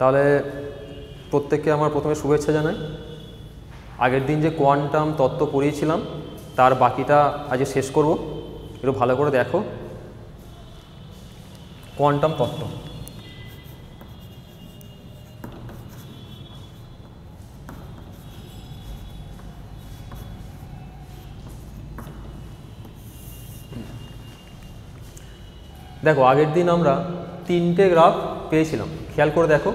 তাহলে প্রত্যেককে আমার প্রথমে শুভেচ্ছা জানাই। আগের দিন যে কোয়ান্টাম তত্ত্ব পড়িয়েছিলাম তার বাকিটা আজ শেষ করব। একটু ভালো করে দেখো কোয়ান্টাম তত্ত্ব। দেখো আগের দিন আমরা তিনটে গ্রাফ পেয়েছিলাম, খেয়াল করে দেখো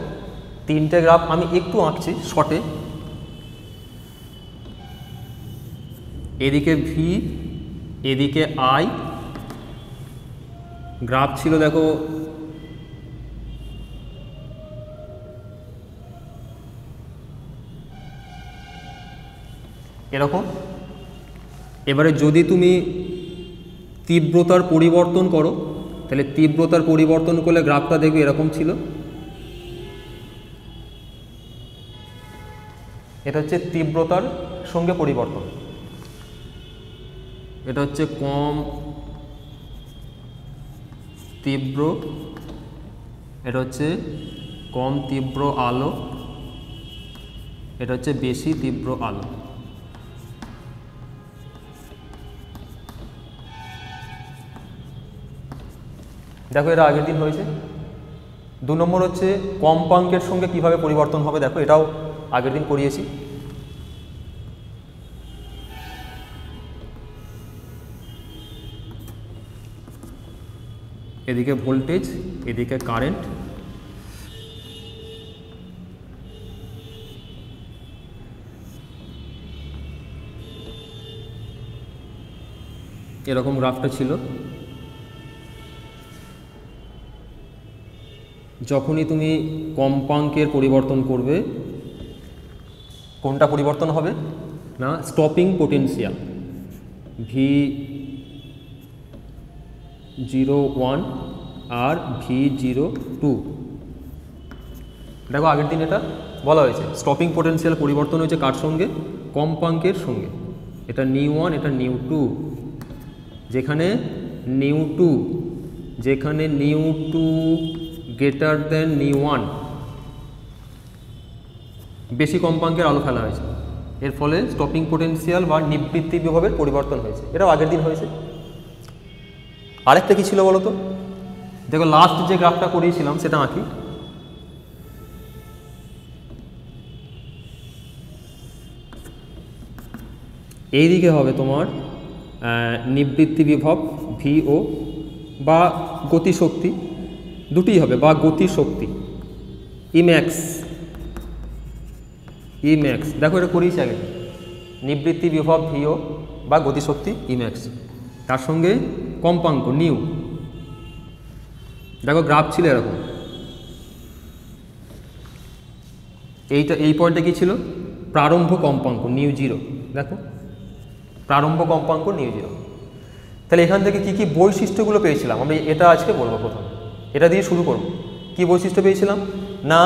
তিনটে গ্রাফ আমি একটু আঁকছি শর্টে। এদিকে ভি, এদিকে আই, গ্রাফ ছিল দেখো এরকম। এবারে যদি তুমি তীব্রতার পরিবর্তন করো তাহলে তীব্রতার পরিবর্তন করলে গ্রাফটা দেখবে এরকম ছিল। এটা হচ্ছে তীব্রতার সঙ্গে পরিবর্তন, এটা হচ্ছে কম তীব্র, এটা হচ্ছে কম তীব্র আলো, এটা হচ্ছে বেশি তীব্র আলো। দেখো এটা আগের দিন হয়েছে। 2 নম্বর হচ্ছে কম্পাঙ্কের সঙ্গে কিভাবে পরিবর্তন হবে, দেখো এটাও আগের দিন করিয়েছি। এদিকে ভোল্টেজ, এদিকে কারেন্ট, এরকম গ্রাফটা ছিল। যখনই তুমি কম্পাঙ্কের পরিবর্তন করবে, কোনটা পরিবর্তন হবে না, স্টপিং পোটেনশিয়াল V01 আর V02। দেখো আগের দিন এটা বলা হয়েছে স্টপিং পোটেনশিয়াল পরিবর্তন হয়েছে কার সঙ্গে, কম্পাঙ্কের সঙ্গে। এটা নিউ1, এটা নিউ2। যেখানে নিউ2 গ্রেটার দেন নিউ1, বেশি কম্পাঙ্কের আলো ফেলা হয়েছে, এর ফলে স্টপিং পোটেনশিয়াল বা নিবৃত্তি বিভবের পরিবর্তন হয়েছে। এটাও আগের দিন হয়েছে। আরেকটা কি ছিল বলো তো, দেখো লাস্ট যে গ্রাফটা করিয়েছিলাম সেটা আঁকি। এইদিকে হবে তোমার নিবৃত্তি বিভব ভিও বা গতিশক্তি, দুটিই হবে, বা গতিশক্তি ইম্যাক্স। দেখো এটা করিয়েছি আগে, নিবৃত্তি বিভব ভিও বা গতিশক্তি ইম্যাক্স, তার সঙ্গে কম্পাঙ্ক নিউ। দেখো গ্রাফ ছিল এরকম। এই পয়েন্টে কি ছিল, প্রারম্ভ কম্পাঙ্ক নিউ0। দেখো প্রারম্ভ কম্পাঙ্ক নিউ0। তাহলে এখান থেকে কি কি বৈশিষ্ট্যগুলো পেয়েছিলাম আমরা, এটা আজকে বলবো। প্রথম এটা দিয়ে শুরু করব। কি বৈশিষ্ট্য পেয়েছিলাম না,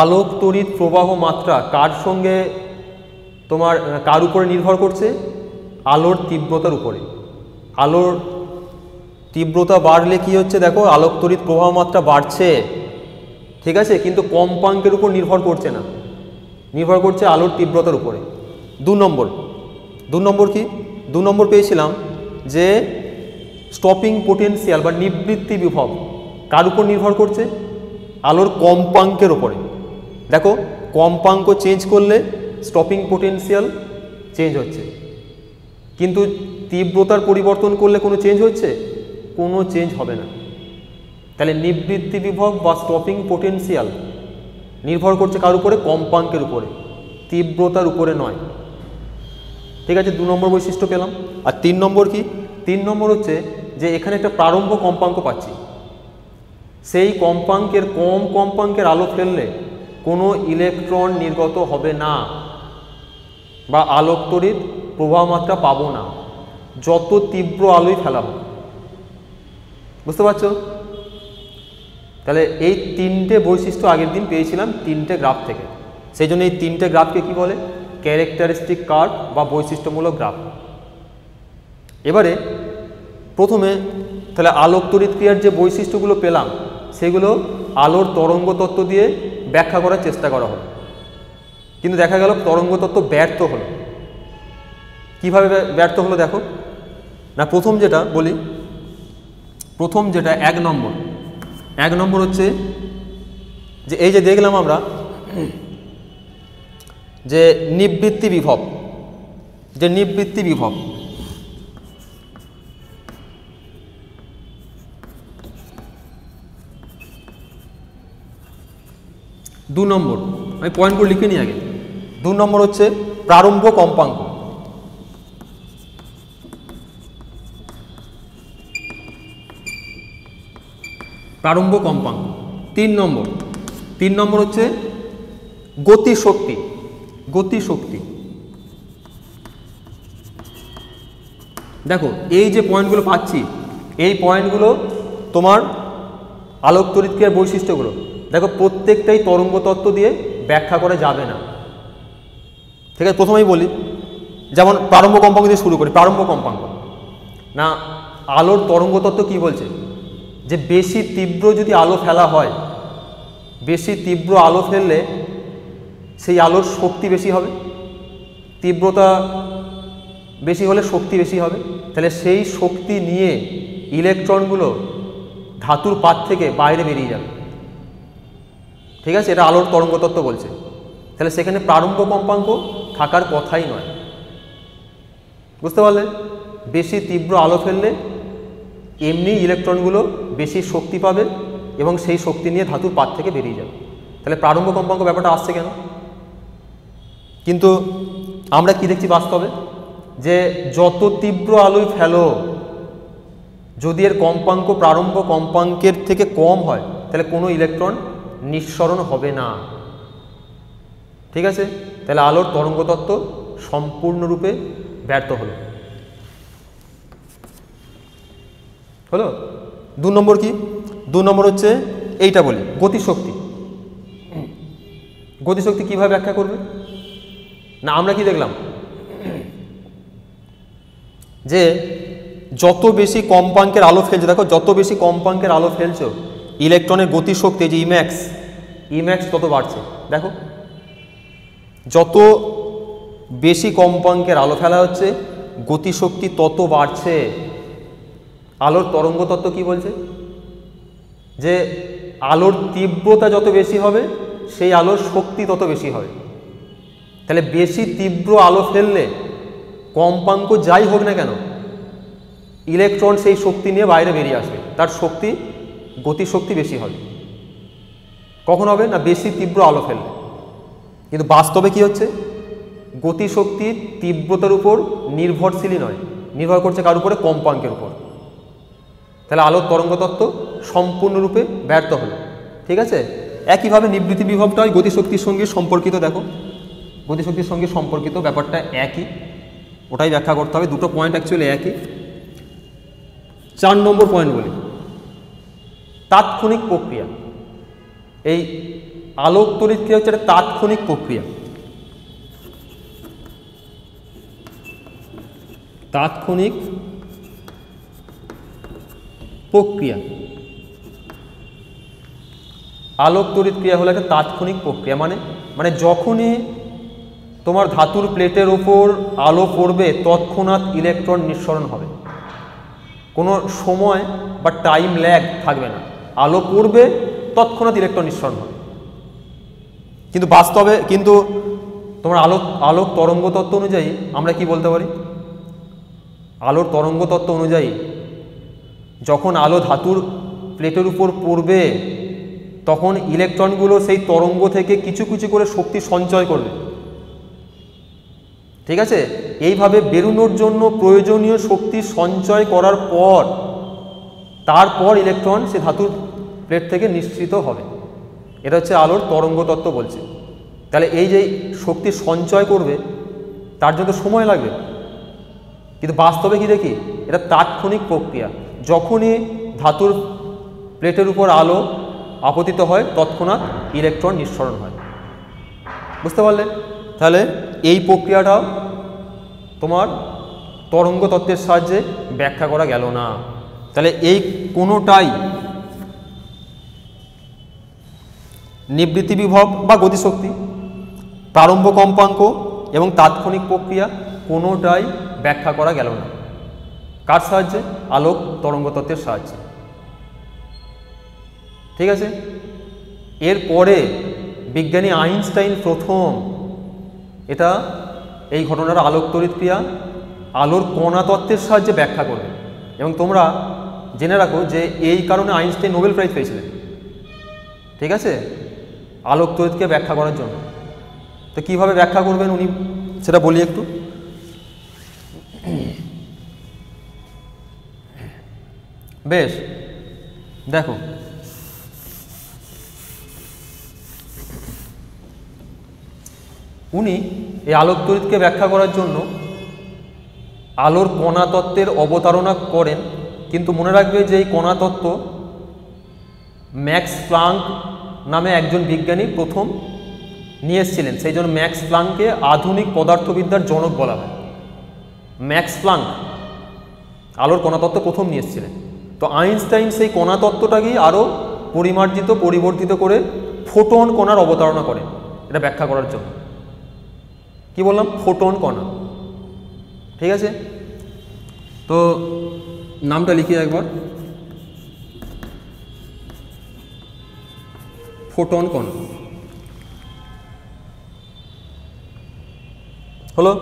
আলোক তড়িৎ প্রবাহ মাত্রা কার সঙ্গে তোমার কার উপরে নির্ভর করছে, আলোর তীব্রতার উপরে। আলোর তীব্রতা বাড়লে কি হচ্ছে, দেখো আলোক তড়িৎ প্রবাহ মাত্রা বাড়ছে, ঠিক আছে, কিন্তু কম্পাঙ্কের উপর নির্ভর করছে না, নির্ভর করছে আলোর তীব্রতার উপরে। 2 নম্বর কি, 2 নম্বর পেয়েছিলাম যে স্টপিং পোটেনশিয়াল বা নিবৃত্তি বিভব কার উপর নির্ভর করছে, আলোর কম্পাঙ্কের উপরে। দেখো কম্পাঙ্ক চেঞ্জ করলে স্টপিং পোটেনশিয়াল চেঞ্জ হচ্ছে, কিন্তু তীব্রতার পরিবর্তন করলে কোনো চেঞ্জ হচ্ছে, কোনো চেঞ্জ হবে না। তাহলে নিবৃত্তি বিভব বা স্টপিং পোটেনশিয়াল নির্ভর করছে কার উপরে, কম্পাঙ্কের উপরে, তীব্রতার উপরে নয়। ঠিক আছে, 2 নম্বর বৈশিষ্ট্য পেলাম। আর 3 নম্বর কি, 3 নম্বর হচ্ছে যে এখানে একটা প্রারম্ভ কম্পাঙ্ক পাচ্ছি, সেই কম্পাঙ্কের কম কম্পাঙ্কের আলো ফেললে কোনো ইলেকট্রন নির্গত হবে না বা আলোক তড়িৎ প্রবাহ মাত্রা পাবো না, যত তীব্র আলোই ফেলা হোক। বুঝতে পারছো? তাহলে এই 3টে বৈশিষ্ট্য আগের দিন পেয়েছিলাম 3টে গ্রাফ থেকে। সেই জন্য এই 3টে গ্রাফকে কি বলে, ক্যারেক্টারিস্টিক কার্ভ বা বৈশিষ্ট্যমূলক গ্রাফ। এবারে প্রথমে তাহলে আলোক তড়িৎ ক্রিয়ার যে বৈশিষ্ট্যগুলো পেলাম সেগুলো আলোর তরঙ্গ তত্ত্ব দিয়ে ব্যাখ্যা করার চেষ্টা করা হলো, কিন্তু দেখা গেল তরঙ্গ তত্ত্ব ব্যর্থ হলো। কিভাবে ব্যর্থ হলো দেখো না, প্রথম যেটা বলি, প্রথম যেটা এক নম্বর হচ্ছে যে এই যে দেখলাম আমরা যে নিবৃত্তি বিভব, দু নম্বর, আমি পয়েন্টগুলো লিখে নিই আগে। 2 নম্বর হচ্ছে প্রারম্ভ কম্পাঙ্ক, প্রারম্ভ কম্পাঙ্ক। 3 নম্বর হচ্ছে গতিশক্তি। দেখো এই যে পয়েন্টগুলো পাচ্ছি, এই পয়েন্টগুলো তোমার আলোক তড়িৎ ক্রিয়ার বৈশিষ্ট্যগুলো দেখো প্রত্যেকটাই তরঙ্গ তত্ত্ব দিয়ে ব্যাখ্যা করা যাবে না। ঠিক আছে, প্রথমেই বলি, যেমন প্রারম্ভ কম্পাঙ্ক দিয়ে শুরু করি। প্রারম্ভ কম্পাঙ্ক না, আলোর তরঙ্গ তত্ত্ব কি বলছে, যে বেশি তীব্র যদি আলো ফেলা হয়, বেশি তীব্র আলো ফেললে সেই আলোর শক্তি বেশি হবে, তীব্রতা বেশি হলে শক্তি বেশি হবে, তাহলে সেই শক্তি নিয়ে ইলেকট্রনগুলো ধাতুর পাত থেকে বাইরে বেরিয়ে যাবে। ঠিক আছে, এটা আলোর তরঙ্গ তত্ত্ব বলছে। তাহলে সেখানে প্রারম্ভ কম্পাঙ্ক থাকার কথাই নয়। বুঝতে পারলে, বেশি তীব্র আলো ফেললে এমনি ইলেকট্রনগুলো বেশি শক্তি পাবে এবং সেই শক্তি নিয়ে ধাতুর পাত থেকে বেরিয়ে যাবে। তাহলে প্রারম্ভ কম্পাঙ্ক ব্যাপারটা আসছে কেন? কিন্তু আমরা কি দেখছি বাস্তবে, যে যত তীব্র আলোই ফেলো, যদি এর কম্পাঙ্ক প্রারম্ভ কম্পাঙ্কের থেকে কম হয়, তাহলে কোনো ইলেকট্রন নিঃসরণ হবে না। ঠিক আছে, তাহলে আলোর তরঙ্গ তত্ত্ব সম্পূর্ণরূপে ব্যর্থ হলো। 2 নম্বর কি? 2 নম্বর হচ্ছে এইটা বলি, গতিশক্তি। গতিশক্তি কিভাবে ব্যাখ্যা করবে না, আমরা কি দেখলাম যে যত বেশি কম্পাঙ্কের আলো ফেলছো, দেখো যত বেশি কম্পাঙ্কের আলো ফেলছো ইলেকট্রনের গতিশক্তি যে ইম্যাক্স তত বাড়ছে। দেখো যত বেশি কম্পাঙ্কের আলো ফেলা হচ্ছে গতিশক্তি তত বাড়ছে। আলোর তরঙ্গ তত্ত্ব কি বলছে, যে আলোর তীব্রতা যত বেশি হবে সেই আলোর শক্তি তত বেশি হবে। তাহলে বেশি তীব্র আলো ফেললে কম্পাঙ্ক যাই হোক না কেন, ইলেকট্রন সেই শক্তি নিয়ে বাইরে বেরিয়ে আসবে, তার শক্তি গতিশক্তি বেশি হবে। কখন হবে না, বেশি তীব্র আলো ফেললে। কিন্তু বাস্তবে কি হচ্ছে, গতিশক্তি তীব্রতার উপর নির্ভরশীলই নয়, নির্ভর করছে কার উপরে, কম্পাঙ্কের উপর। তাহলে আলোর তরঙ্গ তত্ত্ব সম্পূর্ণরূপে ব্যর্থ হলো। ঠিক আছে, একইভাবে নিবৃত্তি বিভবটা হয় গতিশক্তির সঙ্গে সম্পর্কিত। দেখো গতিশক্তির সঙ্গে সম্পর্কিত ব্যাপারটা একই, ওটাই ব্যাখ্যা করতে হবে। দুটো পয়েন্ট অ্যাকচুয়ালি একই। 4 নম্বর পয়েন্ট বলি, তাৎক্ষণিক প্রক্রিয়া। এই আলোক তড়িৎ ক্রিয়া হচ্ছে একটা তাৎক্ষণিক প্রক্রিয়া। তাৎক্ষণিক প্রক্রিয়া, আলোক তড়িৎ ক্রিয়া হলো একটা তাৎক্ষণিক প্রক্রিয়া। মানে যখনই তোমার ধাতুর প্লেটের ওপর আলো পড়বে তৎক্ষণাৎ ইলেকট্রন নিঃসরণ হবে, কোনো সময় বা টাইম ল্যাগ থাকবে না। আলো পড়বে তৎক্ষণাৎ ইলেকট্রন নিঃসরণ হবে। কিন্তু বাস্তবে কিন্তু তোমার আলোক তরঙ্গ তত্ত্ব অনুযায়ী আমরা কি বলতে পারি, আলোর তরঙ্গ তত্ত্ব অনুযায়ী যখন আলো ধাতুর প্লেটের উপর পড়বে তখন ইলেকট্রনগুলো সেই তরঙ্গ থেকে কিছু কিছু করে শক্তি সঞ্চয় করবে। ঠিক আছে, এইভাবে বেরোনোর জন্য প্রয়োজনীয় শক্তি সঞ্চয় করার পর তারপর ইলেকট্রন সে ধাতুর প্লেট থেকে নিঃসৃত হবে। এটা হচ্ছে আলোর তরঙ্গ তত্ত্ব বলছে। তাহলে এই যে শক্তি সঞ্চয় করবে তার জন্য সময় লাগবে, কিন্তু বাস্তবে কি দেখি, এটা তাৎক্ষণিক প্রক্রিয়া। যখনই ধাতুর প্লেটের উপর আলো আপতিত হয় তৎক্ষণাৎ ইলেকট্রন নিঃসরণ হয়। বুঝতে পারলে? তাহলে এই প্রক্রিয়াটাও তোমার তরঙ্গ তত্ত্বের সাহায্যে ব্যাখ্যা করা গেল না। তাহলে এই কোনোটাই নিবৃত্তি বিভব বা গতিশক্তি, প্রারম্ভ কম্পাঙ্ক এবং তাৎক্ষণিক প্রক্রিয়া কোনোটাই ব্যাখ্যা করা গেল না। কার সাহায্যে? আলোক তরঙ্গ তত্ত্বের সাহায্যে। ঠিক আছে, এরপরে বিজ্ঞানী আইনস্টাইন প্রথম এটা এই ঘটনার আলোক তড়িৎ ক্রিয়া আলোর কণা তত্ত্বের সাহায্যে ব্যাখ্যা করবে। এবং তোমরা জেনে রাখো যে এই কারণে আইনস্টাইন নোবেল প্রাইজ পেয়েছিলেন। ঠিক আছে, আলোক তড়িৎকে ব্যাখ্যা করার জন্য। তো কীভাবে ব্যাখ্যা করবেন উনি সেটা বলি একটু। বেশ, দেখো উনি এই আলোক তড়িৎকে ব্যাখ্যা করার জন্য আলোর কণা তত্ত্বের অবতারণা করেন। কিন্তু মনে রাখবে যে এই কণা তত্ত্ব ম্যাক্স প্লাঙ্ক নামে একজন বিজ্ঞানী প্রথম নিয়ে এসেছিলেন। সেই জন্য ম্যাক্স প্লাঙ্ককে আধুনিক পদার্থবিদ্যার জনক বলা হয়। ম্যাক্স প্লাঙ্ক আলোর কণা তত্ত্ব প্রথম নিয়ে এসেছিলেন। তো আইনস্টাইন সেই কণা তত্ত্বটাকেই আরও পরিমার্জিত পরিবর্তিত করে ফোটন কণার অবতারণা করেন এটা ব্যাখ্যা করার জন্য। কি বললাম? ফোটন কণা। ঠিক আছে, তো নামটা লিখি একবার, ফোটন কণা হলো।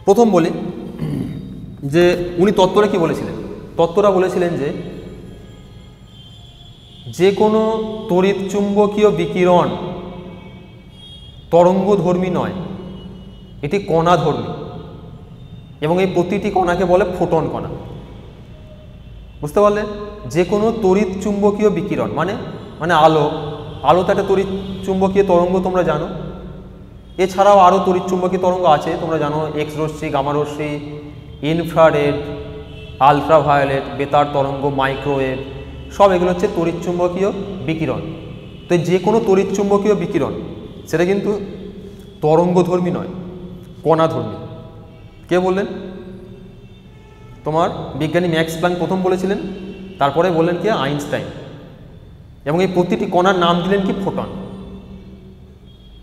প্রথম বলি যে উনি তত্ত্বটা কি বলেছিলেন। তত্ত্বটা বলেছিলেন যে কোনো তড়িৎ চুম্বকীয় বিকিরণ তরঙ্গধর্মী নয়, এটি কণাধর্মী এবং এই প্রতিটি কণাকে বলে ফোটন কণা। বুঝতে পারলে? যে কোনো তড়িৎ চুম্বকীয় বিকিরণ মানে আলো তো একটা তড়িৎ চুম্বকীয় তরঙ্গ, তোমরা জানো। এছাড়াও আরও তড়িৎ চুম্বকীয় তরঙ্গ আছে, তোমরা জানো, এক্স রশ্মি, গামা রশ্মি, ইনফ্রারেড, আলট্রাভায়োলেট, বেতার তরঙ্গ, মাইক্রোওয়েভ, সব এগুলো হচ্ছে তড়িৎ চুম্বকীয় বিকিরণ। তো যে কোনো তড়িৎ চুম্বকীয় বিকিরণ সেটা কিন্তু তরঙ্গধর্মী নয়, কণাধর্মী। কে বললেন? তোমার বিজ্ঞানী ম্যাক্স প্লাঙ্ক প্রথম বলেছিলেন, তারপরে বললেন কি আইনস্টাইন। এবং এই প্রতিটি কণার নাম দিলেন কি? ফোটন।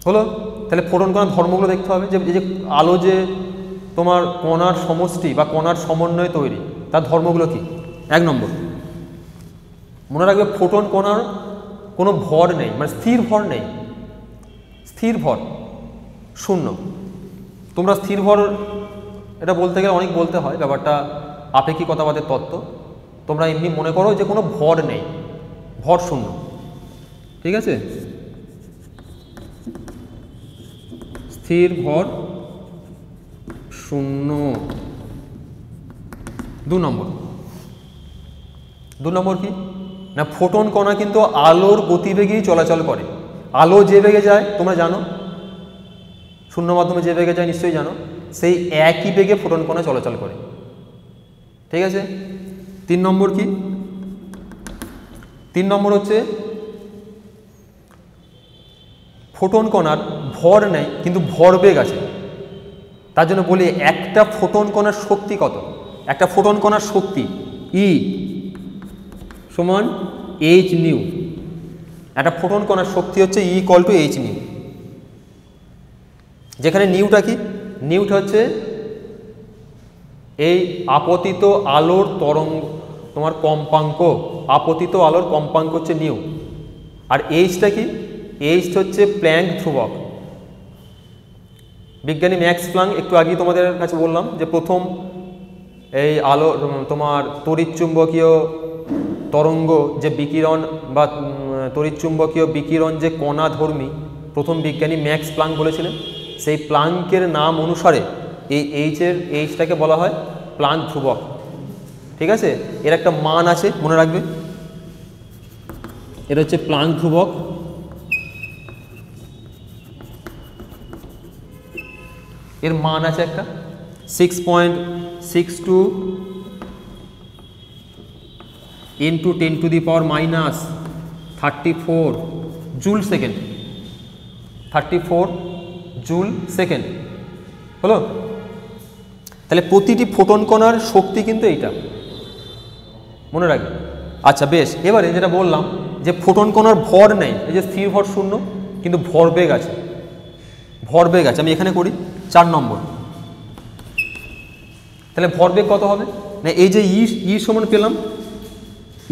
হলো? তাহলে ফোটন কণার ধর্মগুলো দেখতে হবে। যে এই যে আলো যে তোমার কণার সমষ্টি বা কণার সমন্বয়ে তৈরি, তার ধর্মগুলো কি? 1 নম্বর, মনে রাখবে ফোটন কণার কোনো ভর নেই, মানে স্থির ভর নেই। স্থির ভর শূন্য। তোমরা স্থির ভর এটা বলতে গেলে অনেক বলতে হয়, ব্যাপারটা আপেক্ষিকতাবাদের তত্ত্ব। তোমরা এমনি মনে করো যে কোনো ভর নেই, ভর শূন্য। ঠিক আছে, স্থির ভর শূন্য। 2 নম্বর কি না, ফোটন কণা কিন্তু আলোর গতিবেগেই চলাচল করে। আলো যে বেগে যায় তোমরা জানো, শূন্য মাধ্যমে যে বেগে যায় নিশ্চয়ই জানো, সেই একই বেগে ফোটন কণা চলাচল করে। ঠিক আছে, 3 নম্বর কি? 3 নম্বর হচ্ছে ফোটন কণার ভর নেই কিন্তু ভরবেগ আছে। তার জন্য বলি একটা ফোটন কণার শক্তি কত? একটা ফোটন কণার শক্তি E সমান h নিউ। একটা ফোটন কণার শক্তি হচ্ছে E = h নিউ। যেখানে নিউটা কি? নিউটা হচ্ছে এই আপতিত আলোর তরঙ্গ, তোমার কম্পাঙ্ক, আপতিত আলোর কম্পাঙ্ক হচ্ছে নিউ। আর এইচটা কি? এইচ হচ্ছে প্ল্যাঙ্ক ধ্রুবক। বিজ্ঞানী ম্যাক্স প্লাঙ্ক, একটু আগেই তোমাদের কাছে বললাম যে প্রথম এই আলো তোমার তড়িৎচুম্বকীয় তরঙ্গ যে বিকিরণ বা তড়িৎচুম্বকীয় বিকিরণ যে কণাধর্মী, প্রথম বিজ্ঞানী ম্যাক্স প্লাঙ্ক বলেছিলেন। সেই প্লাঙ্কের নাম অনুসারে এই এইচটাকে বলা হয় প্লাঙ্ক ধ্রুবক। ঠিক আছে, এর একটা মান আছে, মনে রাখবে, এটা হচ্ছে প্লাঙ্ক ধ্রুবক। এর মান আছে একটা 6.62 × 10⁻³ জুল সেকেন্ড। 34 joule second. হলো? তাহলে প্রতিটি ফোটন কণার শক্তি কিন্তু এইটা, মনে রাখবে। আচ্ছা বেশ, এবারে যেটা বললাম যে ফোটন কণার ভর নেই, এই যে স্থির ভর শূন্য কিন্তু ভরবেগ আছে, ভরবেগ আছে। আমি এখানে করি 4 নম্বর, তাহলে ভরবেগ কত হবে না, এই যে ই সমান পেলাম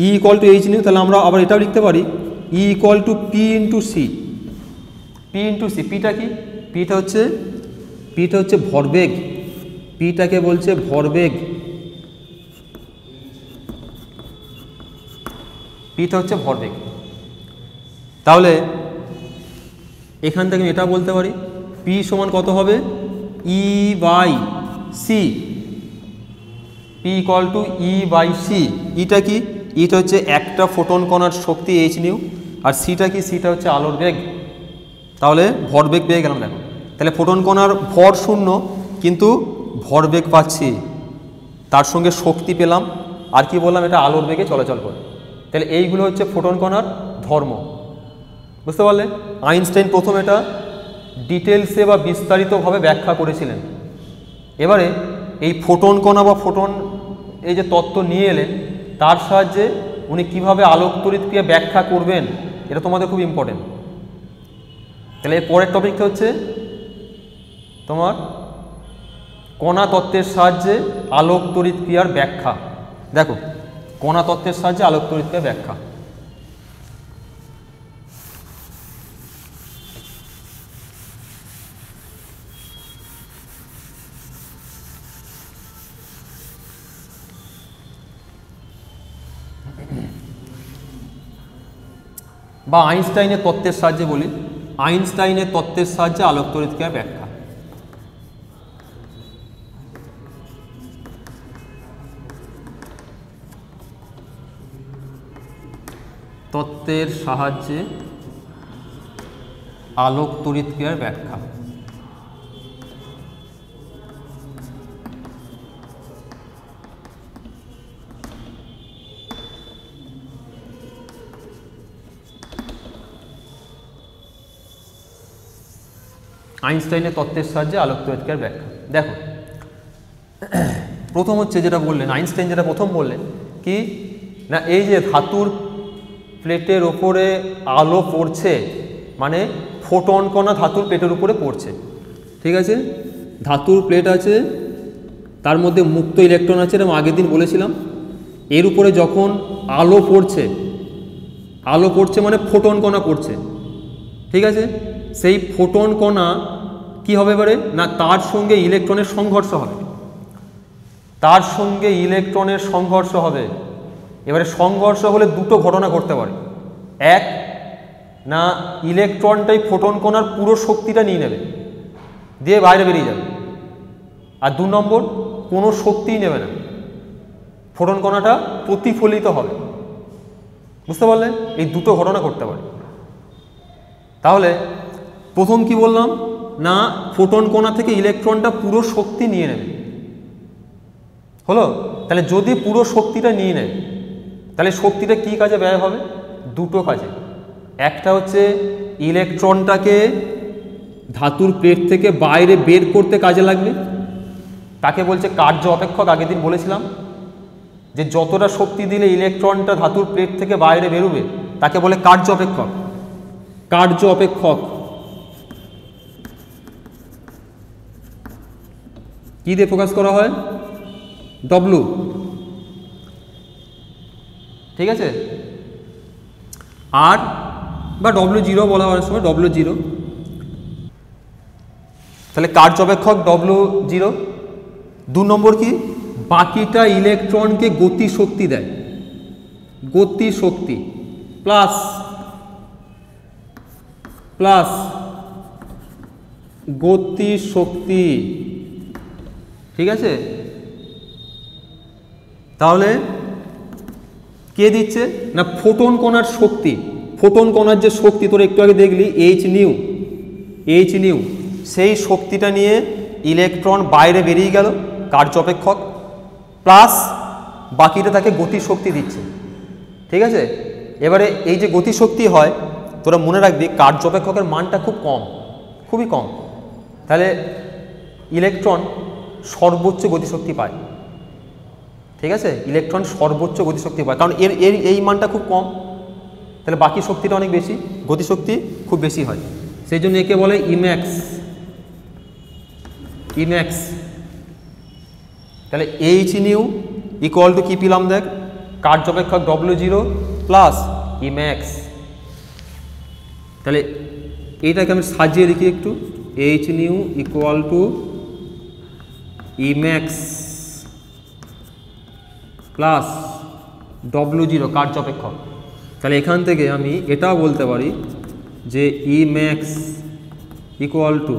E equal to H nu, তাহলে আমরা আবার এটাও লিখতে পারি E equal to P into C. P into C, পিটা কি, পিটা হচ্ছে ভরবেগ, পিটাকে বলছে ভরবেগ, পিটা হচ্ছে ভরবেগ। তাহলে এখান থেকে আমি এটা বলতে পারি পি সমান কত হবে E by C, P equal to E by C. ইটা কি, ইটা হচ্ছে একটা ফোটন কণার শক্তি এইচ নিউ, আর সিটা কি, সিটা হচ্ছে আলোর বেগ। তাহলে ভরবেগ পেয়ে গেলাম। দেখো তাহলে ফোটন কণার ভর শূন্য কিন্তু ভরবেগ পাচ্ছি, তার সঙ্গে শক্তি পেলাম, আর কি বললাম, এটা আলোর বেগে চলাচল করে। তাহলে এইগুলো হচ্ছে ফোটন কণার ধর্ম, বুঝতে পারলে? আইনস্টাইন প্রথম এটা ডিটেলসে বা বিস্তারিতভাবে ব্যাখ্যা করেছিলেন। এবারে এই ফোটন কণা বা ফোটন এই যে তত্ত্ব নিয়ে এলেন, তার সাহায্যে উনি কিভাবে আলোক তড়িৎ ক্রিয়া ব্যাখ্যা করবেন, এটা তোমাদের খুব ইম্পর্টেন্ট। তাহলে এর পরের টপিকটা হচ্ছে তোমার কণা তত্ত্বের সাহায্যে আলোক তড়িৎ ক্রিয়ার ব্যাখ্যা। দেখো কণা তত্ত্বের সাহায্যে আলোক তড়িৎ ক্রিয়ার ব্যাখ্যা। বা আইনস্টাইনের তত্ত্বের সাহায্যে বলি, আইনস্টাইনের তত্ত্বের সাহায্যে আলোক তড়িৎ ক্রিয়ার ব্যাখ্যা। তত্ত্বের সাহায্যে আলোক তড়িৎ ক্রিয়ার ব্যাখ্যা। আইনস্টাইনের তত্ত্বের সাহায্যে আলোক তড়িৎ ক্রিয়ার ব্যাখ্যা। দেখো প্রথম হচ্ছে যেটা বললেন আইনস্টাইন, যেটা প্রথম বললেন কি না, এই যে ধাতুর প্লেটের ওপরে আলো পড়ছে, মানে ফোটন কণা ধাতুর প্লেটের উপরে পড়ছে, ঠিক আছে? ধাতুর প্লেট আছে, তার মধ্যে মুক্ত ইলেকট্রন আছে, এরকম আগের দিন বলেছিলাম। এর উপরে যখন আলো পড়ছে, আলো পড়ছে মানে ফোটন কণা পড়ছে, ঠিক আছে? সেই ফোটন কণা কি হবে এবারে না, তার সঙ্গে ইলেকট্রনের সংঘর্ষ হবে, তার সঙ্গে ইলেকট্রনের সংঘর্ষ হবে। এবারে সংঘর্ষ হলে দুটো ঘটনা ঘটতে পারে, এক না ইলেকট্রনটাই ফোটন কণার পুরো শক্তিটা নিয়ে নেবে, দিয়ে বাইরে বেরিয়ে যাবে, আর 2 নম্বর কোনো শক্তিই নেবে না, ফোটন কণাটা প্রতিফলিত হবে। বুঝতে পারলে? এই দুটো ঘটনা ঘটতে পারে। তাহলে প্রথম কি বললাম না, ফোটন কণা থেকে ইলেকট্রনটা পুরো শক্তি নিয়ে নেবে, হলো? তাহলে যদি পুরো শক্তিটা নিয়ে নেয়, তাহলে শক্তিটা কি কাজে ব্যয় হবে? দুটো কাজে। একটা হচ্ছে ইলেকট্রনটাকে ধাতুর প্লেট থেকে বাইরে বের করতে কাজে লাগবে, তাকে বলছে কার্য অপেক্ষক। আগের দিন বলেছিলাম যে যতটা শক্তি দিলে ইলেকট্রনটা ধাতুর প্লেট থেকে বাইরে বেরোবে তাকে বলে কার্য অপেক্ষক। কার্য অপেক্ষক কি দিয়ে প্রকাশ করা হয়? ডব্লু, ঠিক আছে? আর বা W0 বলা হয় সময়, W0। তাহলে কার্য অপেক্ষক W0। 2 নম্বর কি, বাকিটা ইলেকট্রনকে গতি শক্তি দেয়, গতি শক্তি প্লাস প্লাস গতি শক্তি, ঠিক আছে? তাহলে কে দিচ্ছে না, ফোটন কণার শক্তি। ফোটন কণার যে শক্তি তোর একটু আগে দেখলি এইচ নিউ, সেই শক্তিটা নিয়ে ইলেকট্রন বাইরে বেরিয়ে গেল, কার্য অপেক্ষক, প্লাস বাকিটা তাকে গতি শক্তি দিচ্ছে, ঠিক আছে? এবারে এই যে গতি শক্তি হয়, তোরা মনে রাখবি কার্য অপেক্ষকের মানটা খুব কম, খুবই কম। তাহলে ইলেকট্রন সর্বোচ্চ গতিশক্তি পায়, ঠিক আছে? ইলেকট্রন সর্বোচ্চ গতিশক্তি পায়, কারণ এর এই মানটা খুব কম। তাহলে বাকি শক্তিটা অনেক বেশি, গতিশক্তি খুব বেশি হয়, সেই জন্য একে বলে ইম্যাক্স। ইম্যাক্স তাহলে এইচ নিউ ইকুয়াল টু কী পেলাম দেখ, কার্যপেক্ষক W0 প্লাস ইম্যাক্স। তাহলে এইটাকে আমি সাজিয়ে লিখি একটু, H new equal to E max plus W0 কার্যপেক্ষক। তাহলে এখান থেকে আমি এটাও বলতে পারি যে E max equal to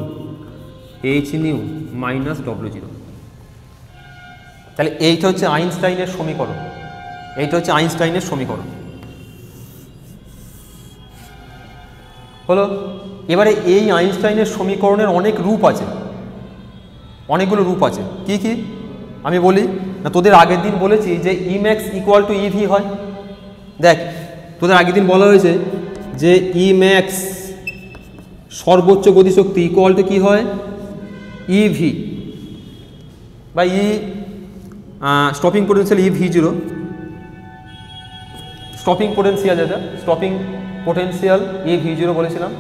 H nu minus W0। তাহলে এইটা হচ্ছে আইনস্টাইনের সমীকরণ, এইটা হচ্ছে আইনস্টাইনের সমীকরণ হলো। এবারে এই আইনস্টাইনের সমীকরণের অনেক রূপ আছে, অনেকগুলো রূপ আছে। কি কি আমি বলি না, তোদের আগের দিন বলেছি যে ইম্যাক্স ইকুয়াল টু ইভি হয়। দেখ তোদের আগের দিন বলা হয়েছে যে ইম্যাক্স সর্বোচ্চ গতিশক্তি ইকুয়াল টু কী হয়, ইভি বা স্টপিং পোটেনশিয়াল ইভি0, স্টপিং পোটেনশিয়াল, যেটা স্টপিং পোটেনশিয়াল ইভি0 বলেছিলাম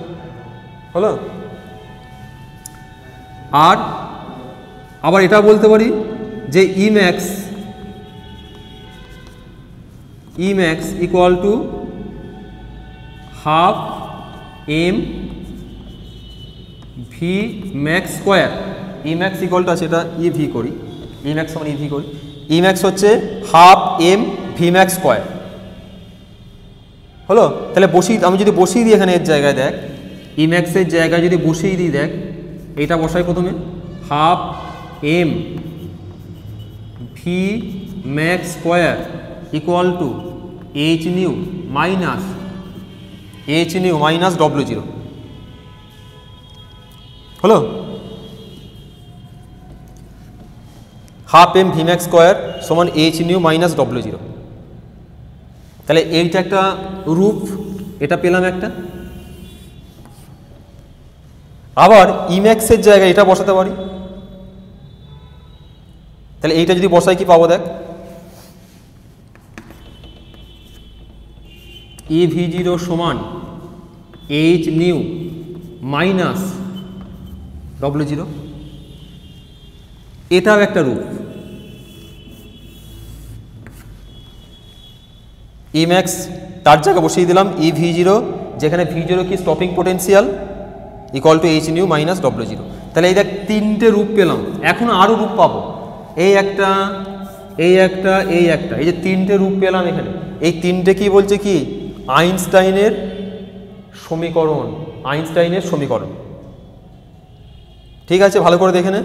হলো। আর আবার এটা বলতে পারি যে E max equal to half M V max square. E max equal to আছে, এটা ইভি করি, ইম্যাক্স সমান ইভি করি, ইম্যাক্স হচ্ছে half M V max square হলো। তাহলে আমি যদি বসিয়ে দিই এখানে এর জায়গায়, দেখ ইম্যাক্সের জায়গায় যদি বসিয়ে দিই, দেখ এইটা বসাই প্রথমে, half M V max square equal to H nu minus W0 হলো। Half M V max square সমান এইচ নিউ মাইনাস W0। তাহলে এইটা একটা রূপ, এটা পেলাম একটা। আবার ইম্যাক্সের জায়গায় এটা বসাতে পারি, তাহলে এইটা যদি বসাই কি পাবো দেখ, ইভি0 সমান এইচ নিউ মাইনাস W0, এটাও একটা রূপ। ইম্যাক্স তার জায়গায় বসিয়ে দিলাম ইভি0, যেখানে V0 কি stopping potential equal to H nu minus W0। তাহলে এই দেখ তিনটে রূপ পেলাম, এখন আরও রূপ পাবো, এই একটা, এই একটা, এই একটা, এই যে তিনটে রূপ পেলাম এখানে, এই তিনটে কি বলছে, কি আইনস্টাইনের সমীকরণ, আইনস্টাইনের সমীকরণ। ঠিক আছে, ভালো করে দেখে নে।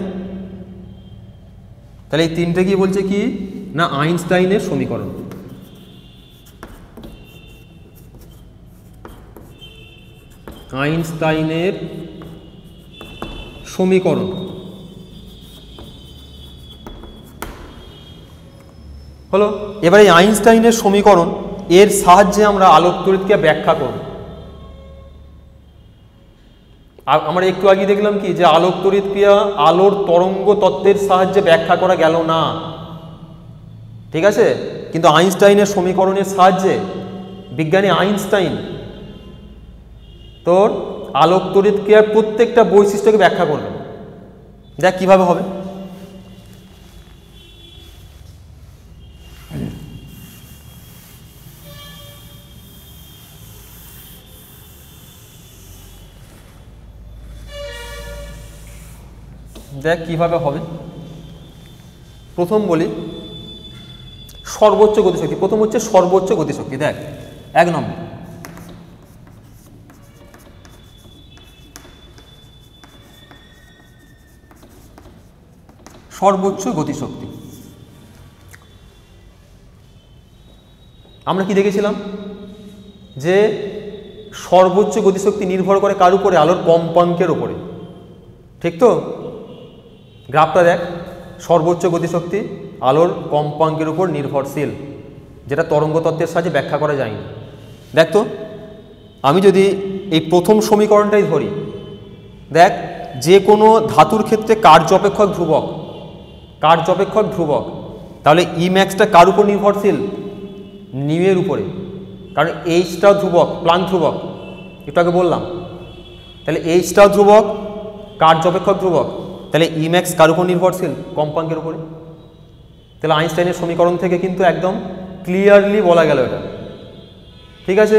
তাহলে এই তিনটে কি বলছে, কি না আইনস্টাইনের সমীকরণ। আইনস্টাইনের সমীকরণ হলো। এবার এই আইনস্টাইনের সমীকরণ এর সাহায্যে আমরা আলোক তড়িৎকে ব্যাখ্যা করব। আমরা একটু আগে দেখলাম কি যে আলোক তড়িৎ ক্রিয়া আলোর তরঙ্গ তত্ত্বের সাহায্যে ব্যাখ্যা করা গেল না, ঠিক আছে, কিন্তু আইনস্টাইনের সমীকরণের সাহায্যে বিজ্ঞানী আইনস্টাইন তোর আলোক তড়িৎ ক্রিয়ার প্রত্যেকটা বৈশিষ্ট্যকে ব্যাখ্যা করবে। দেখ কিভাবে হবে। দেখ কিভাবে হবে। প্রথম বলি সর্বোচ্চ গতিশক্তি, প্রথম হচ্ছে সর্বোচ্চ গতিশক্তি। দেখ 1 নম্বর, সর্বোচ্চ গতিশক্তি। আমরা কি দেখেছিলাম যে সর্বোচ্চ গতিশক্তি নির্ভর করে কার উপরে, আলোর কম্পাঙ্কের উপরে, ঠিক তো। গ্রাফটা দেখ, সর্বোচ্চ গতিশক্তি আলোর কম্পাঙ্কের উপর নির্ভরশীল, যেটা তরঙ্গ তত্ত্বের সাহায্যে ব্যাখ্যা করা যায়নি। দেখ তো, আমি যদি এই প্রথম সমীকরণটাই ধরি, দেখ যে কোনো ধাতুর ক্ষেত্রে কার্য অপেক্ষক ধ্রুবক, কার্য অপেক্ষক ধ্রুবক, তাহলে ইম্যাক্সটা কার উপর নির্ভরশীল, নিউ এর উপরে। কারণ এইচটাও ধ্রুবক, প্লাঙ্ক ধ্রুবক, একটু আগে বললাম। তাহলে এইচটাও ধ্রুবক, কার্য অপেক্ষক ধ্রুবক, তাহলে ইম্যাক্স কার উপর নির্ভরশীল? কম্পাঙ্কের উপরে। তাহলে আইনস্টাইনের সমীকরণ থেকে কিন্তু একদম ক্লিয়ারলি বলা গেল এটা, ঠিক আছে,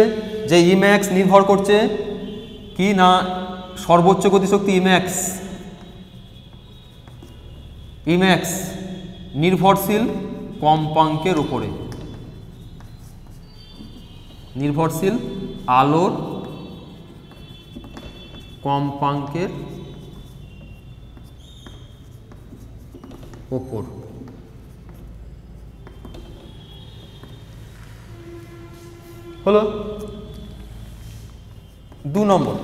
যে ইম্যাক্স নির্ভর করছে কি না সর্বোচ্চ গতিশক্তি ইম্যাক্স, ইম্যাক্স নির্ভরশীল কম্পাঙ্কের উপরে, নির্ভরশীল আলোর কম্পাঙ্কের ওপর। হলো 2 নম্বর।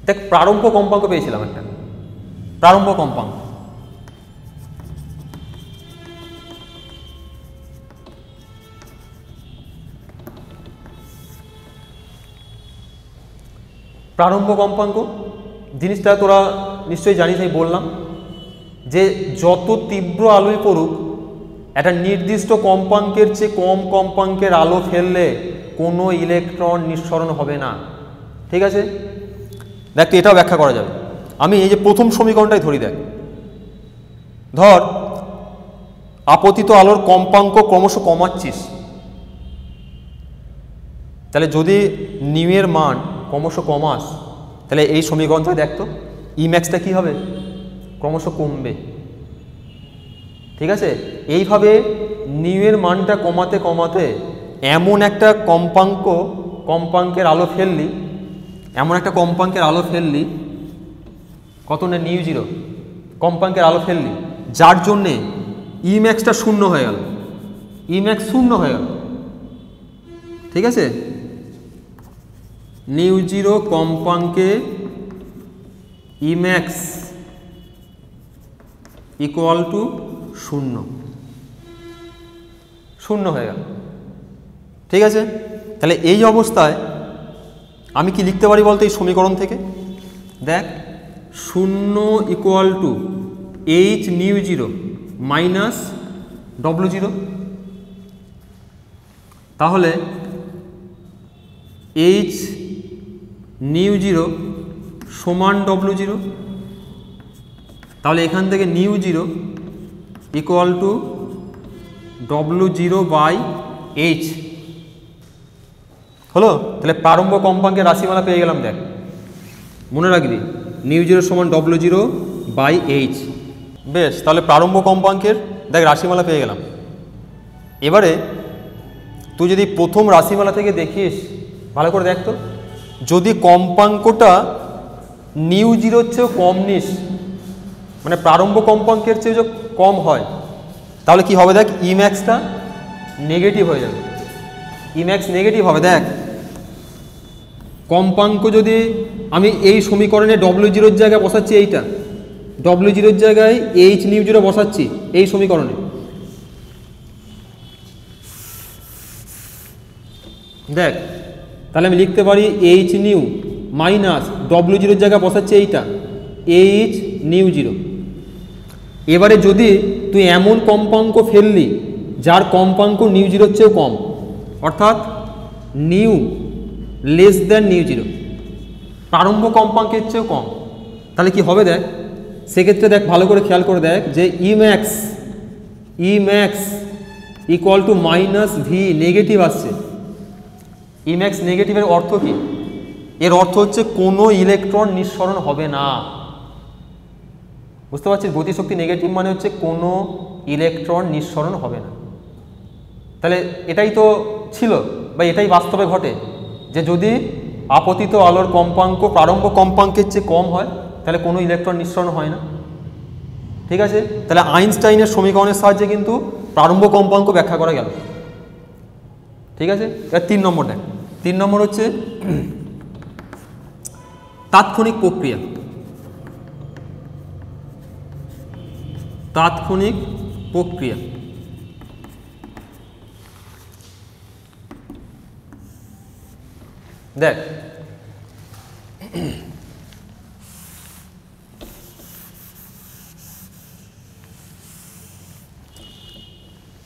দেখ প্রারম্ভ কম্পাঙ্ক পেয়েছিলাম একটা, প্রারম্ভ কম্পাঙ্ক। প্রারম্ভ কম্পাঙ্ক জিনিসটা তোরা নিশ্চয়ই জানিস, আমি বললাম যে যত তীব্র আলোই পড়ুক একটা নির্দিষ্ট কম্পাঙ্কের চেয়ে কম কম্পাঙ্কের আলো ফেললে কোনো ইলেকট্রন নিঃসরণ হবে না, ঠিক আছে। দেখ এটাও ব্যাখ্যা করা যাবে। আমি এই যে প্রথম সমীকরণটাই ধরি, দেখ ধর আপতিত আলোর কম্পাঙ্ক ক্রমশ কমাচ্ছিস, তাহলে যদি নিউয়ের মান ক্রমশ কমাস তাহলে এই সমীকরণটা দেখতো ইম্যাক্সটা কী হবে? ক্রমশ কমবে, ঠিক আছে। এইভাবে নিউয়ের মানটা কমাতে কমাতে এমন একটা কম্পাঙ্কের আলো ফেললি, এমন একটা কম্পাঙ্কের আলো ফেললি, কত না নিউ জিরো কম্পাঙ্কের আলো ফেললি, যার জন্যে ইম্যাক্সটা শূন্য হয়ে গেল, ইম্যাক্স শূন্য হয়ে গেল, ঠিক আছে। নিউ জিরো কম্পাঙ্কে ইম্যাক্স ইকুয়াল টু শূন্য, শূন্য হয়ে গেল, ঠিক আছে। তাহলে এই অবস্থায় আমি কি লিখতে পারি বলতো এই সমীকরণ থেকে? দেখ শূন্য equal to H nu zero minus W zero, তাহলে এইচ নিউ জিরো সমান ডব্লু জিরো, তাহলে এখান থেকে nu zero equal to W zero by H হলো। তাহলে প্রারম্ভ কম্পাঙ্কের রাশিমালা পেয়ে গেলাম। দেখ মনে রাখবি নিউ জিরো সমান ডব্লু জিরো বাই এইচ। বেশ, তাহলে প্রারম্ভ কম্পাঙ্কের দেখ রাশিমালা পেয়ে গেলাম। এবারে তুই যদি প্রথম রাশিমালা থেকে দেখিস, ভালো করে দেখ তো, যদি কম্পাঙ্কটা নিউ জিরোর চেয়েও কম নিস, মানে প্রারম্ভ কম্পাঙ্কের চেয়ে যদি কম হয়, তাহলে কি হবে? দেখ ইম্যাক্সটা নেগেটিভ হয়ে যাবে, ইম্যাক্স নেগেটিভ হবে। দেখ কম্পাঙ্ক যদি আমি এই সমীকরণে ডব্লিউ জিরোর জায়গায় বসাচ্ছি, এইটা ডব্লিউ জিরোর জায়গায় এইচ নিউ জিরো বসাচ্ছি এই সমীকরণে, দেখ তাহলে আমি লিখতে পারি এইচ নিউ মাইনাস ডব্লিউ জিরোর জায়গায় বসাচ্ছি এইটা এইচ নিউ জিরো। এবারে যদি তুই এমন কম্পাঙ্ক ফেললি যার কম্পাঙ্ক নিউ জিরোর চেয়েও কম, অর্থাৎ nu less than nu zero, প্রারম্ভ কম্পাঙ্কের চেয়েও কম, তাহলে কি হবে? দেখ সেক্ষেত্রে দেখ ভালো করে খেয়াল করে দেখ যে E max equal two minus V, negative আসছে। ইম্যাক্স নেগেটিভের অর্থ কি? এর অর্থ হচ্ছে কোনো ইলেকট্রন নিঃসরণ হবে না, বুঝতে পারছিস? গতিশক্তি নেগেটিভ মানে হচ্ছে কোনো ইলেকট্রন নিঃসরণ হবে না। তাহলে এটাই তো ছিল বা এটাই বাস্তবে ঘটে যে যদি আপতিত আলোর কম্পাঙ্ক প্রারম্ভ কম্পাঙ্কের চেয়ে কম হয় তাহলে কোনো ইলেকট্রন নিঃসরণ হয় না, ঠিক আছে। তাহলে আইনস্টাইনের সমীকরণের সাহায্যে কিন্তু প্রারম্ভ কম্পাঙ্ক ব্যাখ্যা করা গেল, ঠিক আছে। এবার 3 নম্বর দেখ, 3 নম্বর হচ্ছে তাৎক্ষণিক প্রক্রিয়া। তাৎক্ষণিক প্রক্রিয়া দেখ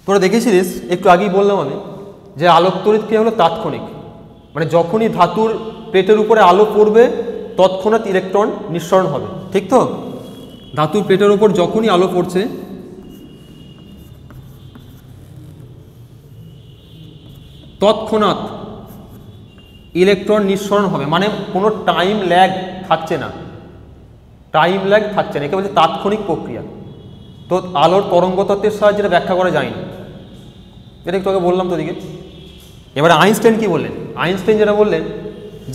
তোরা দেখেছিলিস, একটু আগেই বললাম আমি যে আলোক তড়িৎ ক্রিয়া হলো তাৎক্ষণিক, মানে যখনই ধাতুর প্লেটের উপরে আলো পড়বে তৎক্ষণাৎ ইলেকট্রন নিঃসরণ হবে, ঠিক তো? ধাতুর প্লেটের উপর যখনই আলো পড়ছে তৎক্ষণাৎ ইলেকট্রন নিঃসরণ হবে, মানে কোনো টাইম ল্যাগ থাকছে না, টাইম ল্যাগ থাকছে না, একে বলছে তাৎক্ষণিক প্রক্রিয়া। তো আলোর তরঙ্গ তত্ত্বের সাহায্যে এটা ব্যাখ্যা করা যায় না, এটা একটু আগে বললাম তো দিকে। এবারে আইনস্টাইন কি বললেন? আইনস্টাইন যেটা বললেন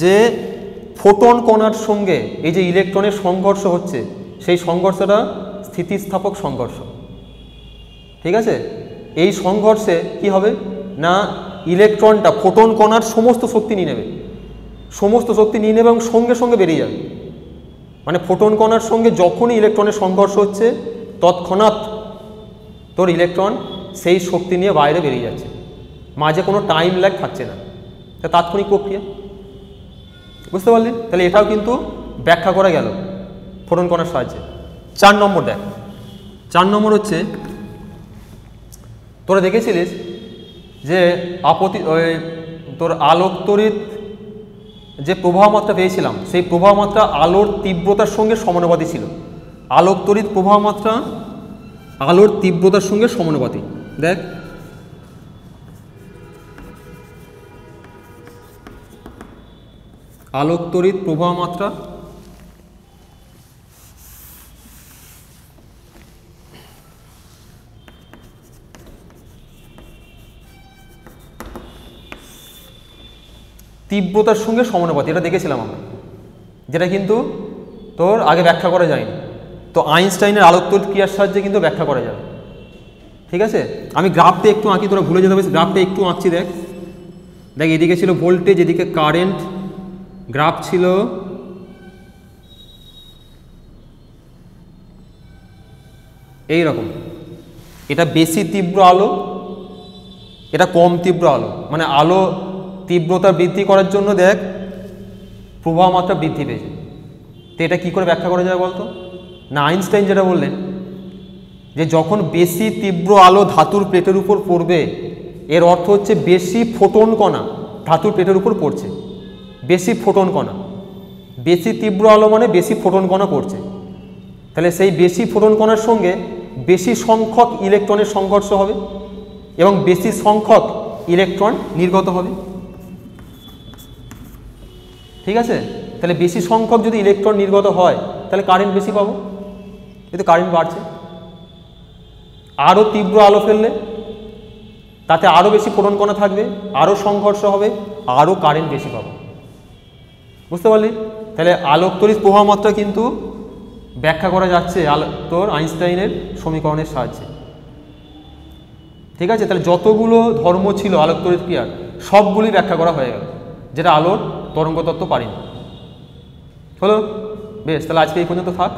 যে ফোটন কণার সঙ্গে এই যে ইলেকট্রনের সংঘর্ষ হচ্ছে সেই সংঘর্ষটা স্থিতিস্থাপক সংঘর্ষ, ঠিক আছে? এই সংঘর্ষে কি হবে না ইলেকট্রনটা ফোটন কণার সমস্ত শক্তি নিয়ে নেবে, সমস্ত শক্তি নিয়ে নেবে এবং সঙ্গে সঙ্গে বেরিয়ে যাবে, মানে ফোটন কণার সঙ্গে যখনই ইলেকট্রনের সংঘর্ষ হচ্ছে তৎক্ষণাৎ তোর ইলেকট্রন সেই শক্তি নিয়ে বাইরে বেরিয়ে যাচ্ছে, মাঝে কোনো টাইম ল্যাগ থাকছে না, তা তাৎক্ষণিক প্রক্রিয়া। বুঝতে পারলি? তাহলে এটাও কিন্তু ব্যাখ্যা করা গেল ফোটন কণার সাহায্যে। 4 নম্বর দেখ, 4 নম্বর হচ্ছে তোরা দেখেছিলিস যে তোর আলোক তড়িৎ যে প্রবাহ মাত্রা পেয়েছিলাম সেই প্রবাহ মাত্রা আলোর তীব্রতার সঙ্গে সমানুপাতিক ছিল। আলোক তড়িৎ প্রবাহ মাত্রা আলোর তীব্রতার সঙ্গে সমানুপাতিক। দেখ আলোক তড়িৎ প্রবাহ মাত্রা তীব্রতার সঙ্গে সমানুপাতিক, এটা দেখেছিলাম আমরা, যেটা কিন্তু তোর আগে ব্যাখ্যা করা যায়নি। তো আইনস্টাইনের আলোক তড়িৎ ক্রিয়ার সাহায্যে কিন্তু ব্যাখ্যা করা যাবে, ঠিক আছে? আমি গ্রাফটা একটু আঁকি, তোরা ভুলে যেতে হবে, গ্রাফটা একটু আঁকছি। দেখ দেখ এদিকে ছিল ভোল্টেজ, এদিকে কারেন্ট, গ্রাফ ছিল এই রকম, এটা বেশি তীব্র আলো, এটা কম তীব্র আলো, মানে আলো তীব্রতা বৃদ্ধি করার জন্য দেখ প্রবাহ মাত্রা বৃদ্ধি পেয়েছে। তো এটা কী করে ব্যাখ্যা করা যায় বলতো? না আইনস্টাইন যেটা বললেন যে যখন বেশি তীব্র আলো ধাতুর প্লেটের উপর পড়বে এর অর্থ হচ্ছে বেশি ফোটন কণা ধাতুর প্লেটের উপর পড়ছে, বেশি ফোটন কণা, বেশি তীব্র আলো মানে বেশি ফোটন কণা পড়ছে, তাহলে সেই বেশি ফোটন কণার সঙ্গে বেশি সংখ্যক ইলেকট্রনের সংঘর্ষ হবে এবং বেশি সংখ্যক ইলেকট্রন নির্গত হবে, ঠিক আছে? তাহলে বেশি সংখ্যক যদি ইলেকট্রন নির্গত হয় তাহলে কারেন্ট বেশি পাবো, এতে কারেন্ট বাড়ছে। আরও তীব্র আলো ফেললে তাতে আরও বেশি ফোটন কণা থাকবে, আরও সংঘর্ষ হবে, আরও কারেন্ট বেশি পাবো। বুঝতে পারলি? তাহলে আলোক তড়িৎ প্রবাহ মাত্রা কিন্তু ব্যাখ্যা করা যাচ্ছে তোর আইনস্টাইনের সমীকরণের সাহায্যে, ঠিক আছে? তাহলে যতগুলো ধর্ম ছিল আলোক তড়িৎ ক্রিয়ার সবগুলি ব্যাখ্যা করা হয়ে গেল, যেটা আলোর তরঙ্গ তত্ত্ব পারিনি। হলো? বেশ, তাহলে আজকে এই পর্যন্ত থাক।